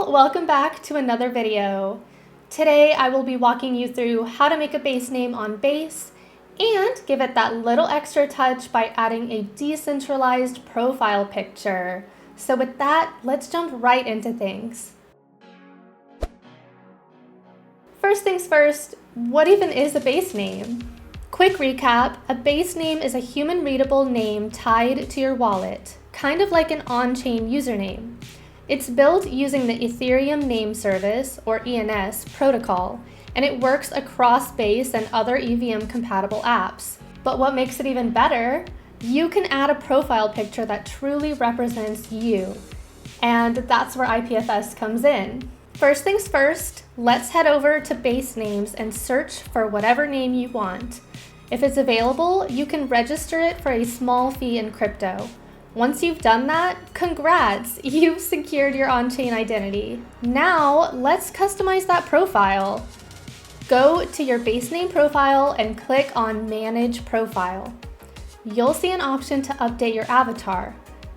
y'all, welcome back to another video. Today I will be walking you through how to make a base name on Base and give it that little extra touch by adding a decentralized profile picture. So with that, let's jump right into things. First things first, what even is a base name? Quick recap, a base name is a human readable name tied to your wallet, kind of like an on-chain username. It's built using the Ethereum Name Service, or ENS, protocol, and it works across Base and other EVM-compatible apps. But what makes it even better? You can add a profile picture that truly represents you, and that's where IPFS comes in. First things first, let's head over to Base Names and search for whatever name you want. If it's available, you can register it for a small fee in crypto. Once you've done that, congrats! You've secured your on-chain identity. Now, let's customize that profile. Go to your base name profile and click on Manage Profile. You'll see an option to update your avatar.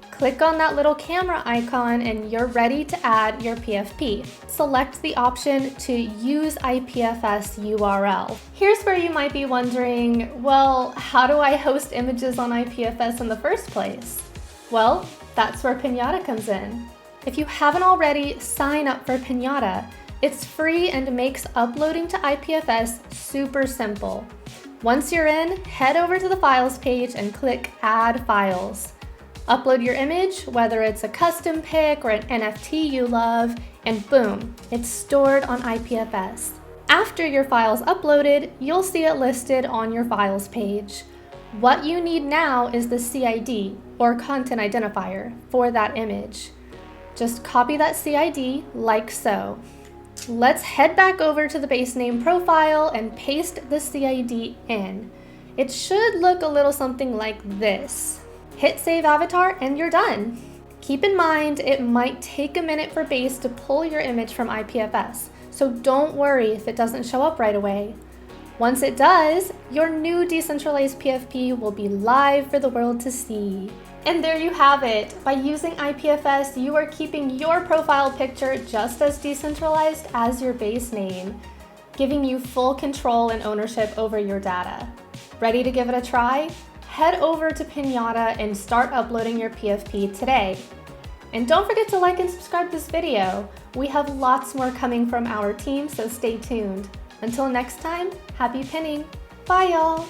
Click on that little camera icon and you're ready to add your PFP. Select the option to use IPFS URL. Here's where you might be wondering, well, how do I host images on IPFS in the first place? Well, that's where Pinata comes in. If you haven't already, sign up for Pinata. It's free and makes uploading to IPFS super simple. Once you're in, head over to the Files page and click Add Files. Upload your image, whether it's a custom pic or an NFT you love, and boom, it's stored on IPFS. After your file's uploaded, you'll see it listed on your Files page. What you need now is the CID, or content identifier, for that image. Just copy that CID like so. Let's head back over to the base name profile and paste the CID in. It should look a little something like this. Hit Save Avatar and you're done. Keep in mind, it might take a minute for Base to pull your image from IPFS, so don't worry if it doesn't show up right away. Once it does, your new decentralized PFP will be live for the world to see. And there you have it. By using IPFS, you are keeping your profile picture just as decentralized as your base name, giving you full control and ownership over your data. Ready to give it a try? Head over to Pinata and start uploading your PFP today. And don't forget to like and subscribe this video. We have lots more coming from our team, so stay tuned. Until next time, happy pinning. Bye y'all.